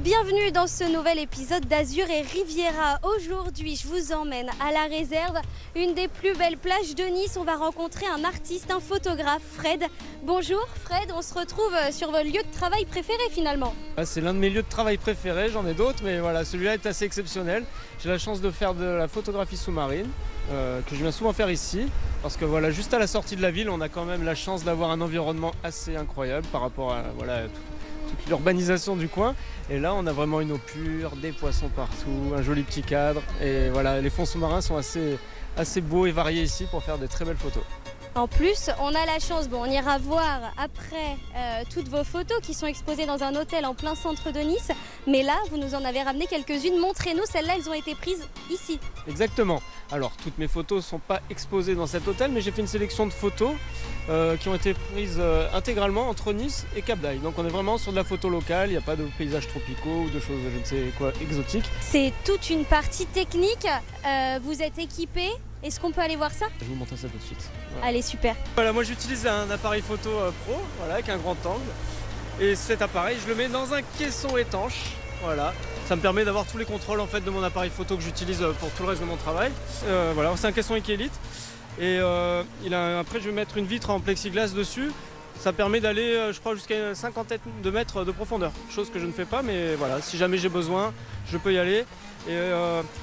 Bienvenue dans ce nouvel épisode d'Azur et Riviera. Aujourd'hui, je vous emmène à la réserve, une des plus belles plages de Nice. On va rencontrer un artiste, un photographe, Fred. Bonjour Fred, on se retrouve sur votre lieu de travail préféré finalement. C'est l'un de mes lieux de travail préférés, j'en ai d'autres, mais voilà, celui-là est assez exceptionnel. J'ai la chance de faire de la photographie sous-marine, que je viens souvent faire ici, parce que voilà, juste à la sortie de la ville, on a quand même la chance d'avoir un environnement assez incroyable par rapport à toute l'urbanisation du coin. Et là, on a vraiment une eau pure, des poissons partout, un joli petit cadre. Et voilà, les fonds sous-marins sont assez beaux et variés ici pour faire des très belles photos. En plus, on a la chance, on ira voir après toutes vos photos qui sont exposées dans un hôtel en plein centre de Nice. Mais là, vous nous en avez ramené quelques-unes. Montrez-nous, celles-là, elles ont été prises ici. Exactement. Alors, toutes mes photos ne sont pas exposées dans cet hôtel, mais j'ai fait une sélection de photos qui ont été prises intégralement entre Nice et Cap d'Agde. Donc, on est vraiment sur de la photo locale. Il n'y a pas de paysages tropicaux ou de choses, je ne sais quoi, exotiques. C'est toute une partie technique. Vous êtes équipé. Est-ce qu'on peut aller voir ça? Je vais vous montrer ça tout de suite. Voilà. Allez, super. Voilà, moi j'utilise un appareil photo pro, voilà, avec un grand angle. Et cet appareil, je le mets dans un caisson étanche. Voilà. Ça me permet d'avoir tous les contrôles en fait, de mon appareil photo que j'utilise pour tout le reste de mon travail. Voilà, c'est un caisson Ekelite. Et après, je vais mettre une vitre en plexiglas dessus. Ça permet d'aller, je crois, jusqu'à une cinquantaine de mètres de profondeur. Chose que je ne fais pas, mais voilà, si jamais j'ai besoin, je peux y aller. Et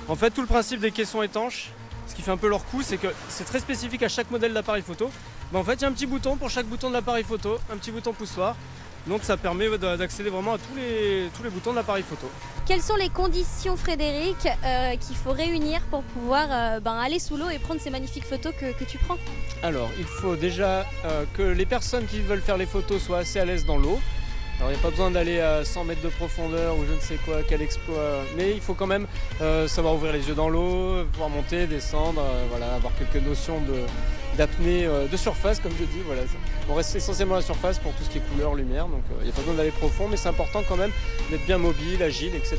en fait, tout le principe des caissons étanches, ce qui fait un peu leur coût, c'est que c'est très spécifique à chaque modèle d'appareil photo. En fait, il y a un petit bouton pour chaque bouton de l'appareil photo, un petit bouton poussoir. Donc ça permet d'accéder vraiment à tous les boutons de l'appareil photo. Quelles sont les conditions, Frédéric, qu'il faut réunir pour pouvoir aller sous l'eau et prendre ces magnifiques photos que tu prends? Alors, il faut déjà que les personnes qui veulent faire les photos soient assez à l'aise dans l'eau. Alors il n'y a pas besoin d'aller à 100 mètres de profondeur ou je ne sais quoi, quel exploit, mais il faut quand même savoir ouvrir les yeux dans l'eau, pouvoir monter, descendre, voilà, avoir quelques notions d'apnée de surface comme je dis. Voilà. On reste essentiellement à la surface pour tout ce qui est couleur, lumière, donc il n'y a pas besoin d'aller profond, mais c'est important quand même d'être bien mobile, agile, etc.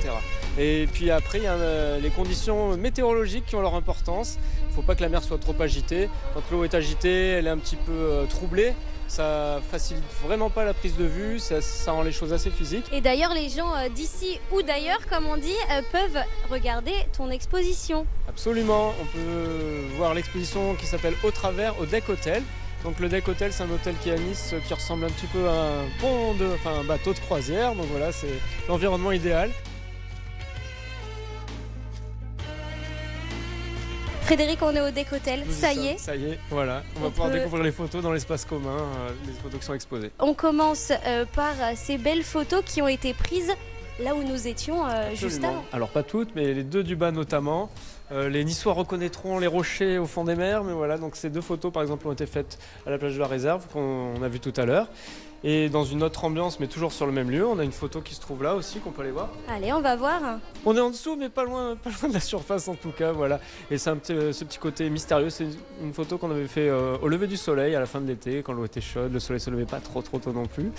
Et puis après il y a les conditions météorologiques qui ont leur importance. Il ne faut pas que la mer soit trop agitée. Quand l'eau est agitée, elle est un petit peu troublée. Ça facilite vraiment pas la prise de vue, ça rend les choses assez physiques. Et d'ailleurs, les gens d'ici ou d'ailleurs, comme on dit, peuvent regarder ton exposition. Absolument, on peut voir l'exposition qui s'appelle Au Travers au Deck Hotel. Donc le Deck Hotel, c'est un hôtel qui est à Nice, qui ressemble un petit peu à un bateau de croisière. Donc voilà, c'est l'environnement idéal. Frédéric, on est au Deck Hotel, ça y est. Ça y est, voilà. On va pouvoir découvrir les photos dans l'espace commun, les photos qui sont exposées. On commence par ces belles photos qui ont été prises là où nous étions juste avant. Alors pas toutes, mais les deux du bas notamment. Les Niçois reconnaîtront les rochers au fond des mers, mais voilà, donc ces deux photos par exemple ont été faites à la plage de la Réserve qu'on a vu tout à l'heure. Et dans une autre ambiance, mais toujours sur le même lieu, on a une photo qui se trouve là aussi, qu'on peut aller voir. Allez, on va voir. On est en dessous, mais pas loin de la surface en tout cas, voilà. Et c'est ce petit côté mystérieux, c'est une photo qu'on avait fait au lever du soleil à la fin de l'été, quand l'eau était chaude, le soleil se levait pas trop tôt non plus.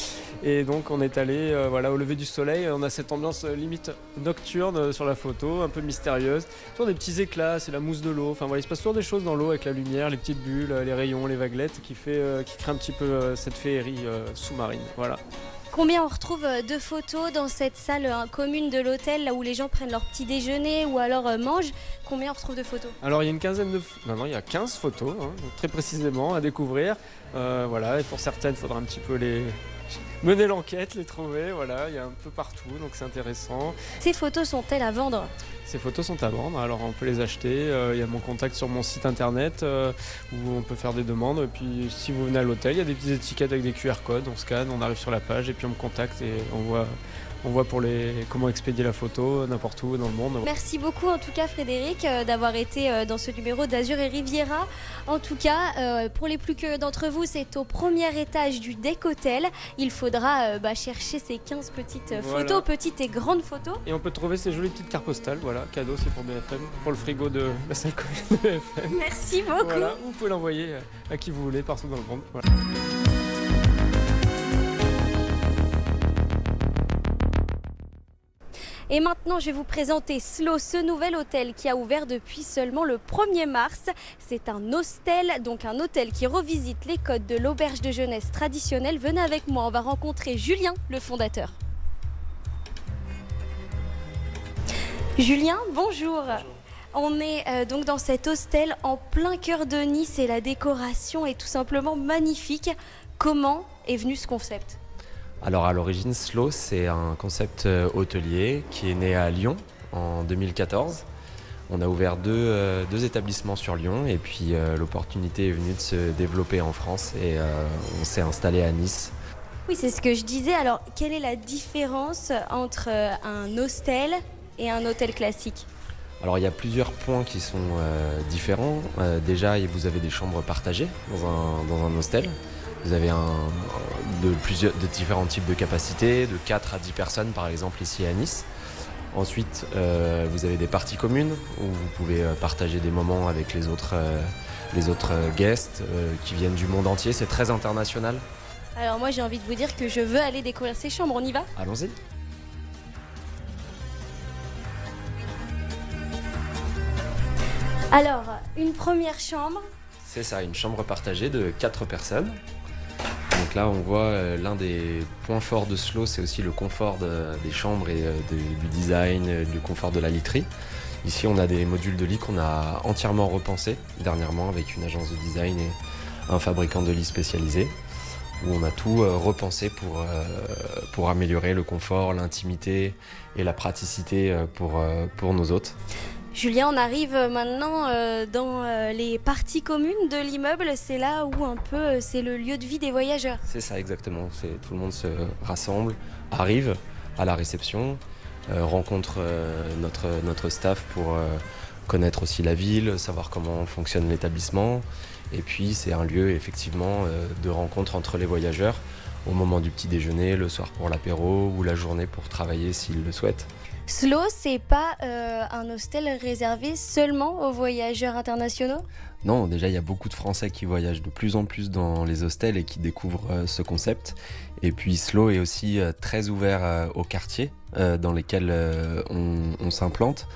Et donc on est allé au lever du soleil, on a cette ambiance limite nocturne sur la photo, un peu mystérieuse. Toujours des petits éclats, c'est la mousse de l'eau, enfin voilà, il se passe toujours des choses dans l'eau avec la lumière, les petites bulles, les rayons, les vaguelettes, qui crée un petit peu cette féerie sous-marine, voilà. Combien on retrouve de photos dans cette salle commune de l'hôtel, là où les gens prennent leur petit déjeuner ou alors mangent? Combien on retrouve de photos? Alors il y a une quinzaine de... Non, il y a 15 photos, hein, très précisément, à découvrir. Voilà, et pour certaines, il faudra un petit peu mener l'enquête, les trouver, voilà, il y a un peu partout, donc c'est intéressant. Ces photos sont-elles à vendre? Ces photos sont à vendre, alors on peut les acheter, il y a mon contact sur mon site internet où on peut faire des demandes. Et puis si vous venez à l'hôtel, il y a des petites étiquettes avec des QR codes, on scanne, on arrive sur la page et puis on me contacte et on voit pour comment expédier la photo n'importe où dans le monde. Merci beaucoup en tout cas Frédéric d'avoir été dans ce numéro d'Azur et Riviera. En tout cas, pour les plus curieux d'entre vous, c'est au premier étage du Deck Hotel. Il faudra chercher ces 15 petites photos, petites et grandes photos. Et on peut trouver ces jolies petites cartes postales, voilà, cadeau, c'est pour BFM, pour le frigo de la salle commune de BFM. Merci beaucoup. Voilà, vous pouvez l'envoyer à qui vous voulez, partout dans le monde. Voilà. Et maintenant, je vais vous présenter Slow, ce nouvel hôtel qui a ouvert depuis seulement le 1er mars. C'est un hostel, donc un hôtel qui revisite les codes de l'auberge de jeunesse traditionnelle. Venez avec moi, on va rencontrer Julien, le fondateur. Julien, bonjour. On est donc dans cet hostel en plein cœur de Nice et la décoration est tout simplement magnifique. Comment est venu ce concept? Alors à l'origine, Slow, c'est un concept hôtelier qui est né à Lyon en 2014. On a ouvert deux établissements sur Lyon et puis l'opportunité est venue de se développer en France et on s'est installé à Nice. Oui, c'est ce que je disais. Alors, quelle est la différence entre un hostel et un hôtel classique? Alors il y a plusieurs points qui sont différents. Déjà, vous avez des chambres partagées dans un hostel. Vous avez de différents types de capacités, de 4 à 10 personnes par exemple ici à Nice. Ensuite, vous avez des parties communes où vous pouvez partager des moments avec les autres guests qui viennent du monde entier. C'est très international. Alors moi j'ai envie de vous dire que je veux aller découvrir ces chambres, on y va? Allons-y. Alors, une première chambre. C'est ça, une chambre partagée de 4 personnes. Donc là, on voit l'un des points forts de Slow, c'est aussi le confort des chambres et du design, du confort de la literie. Ici, on a des modules de lit qu'on a entièrement repensés dernièrement avec une agence de design et un fabricant de lits spécialisé, où on a tout repensé pour améliorer le confort, l'intimité et la praticité pour nos hôtes. Julien, on arrive maintenant dans les parties communes de l'immeuble. C'est là où un peu c'est le lieu de vie des voyageurs. C'est ça exactement. Tout le monde se rassemble, arrive à la réception, rencontre notre staff pour connaître aussi la ville, savoir comment fonctionne l'établissement. Et puis c'est un lieu effectivement de rencontre entre les voyageurs au moment du petit déjeuner, le soir pour l'apéro ou la journée pour travailler s'ils le souhaitent. Slow, c'est pas un hostel réservé seulement aux voyageurs internationaux? Non, déjà il y a beaucoup de Français qui voyagent de plus en plus dans les hostels et qui découvrent ce concept. Et puis Slow est aussi très ouvert aux quartiers dans lesquels on s'implante.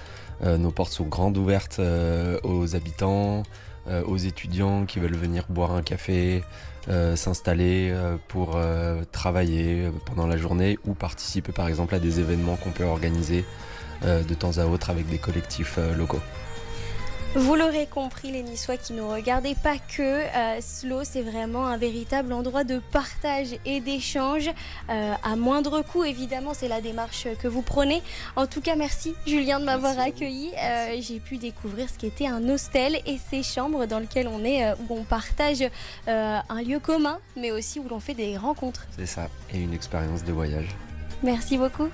Nos portes sont grandes ouvertes aux habitants, aux étudiants qui veulent venir boire un café, s'installer pour travailler pendant la journée ou participer par exemple à des événements qu'on peut organiser de temps à autre avec des collectifs locaux. Vous l'aurez compris les Niçois qui nous regardent, et pas que, Slow c'est vraiment un véritable endroit de partage et d'échange, à moindre coût évidemment, c'est la démarche que vous prenez. En tout cas merci Julien de m'avoir accueilli, j'ai pu découvrir ce qu'était un hostel et ces chambres dans lesquelles on est, où on partage un lieu commun mais aussi où l'on fait des rencontres. C'est ça, et une expérience de voyage. Merci beaucoup.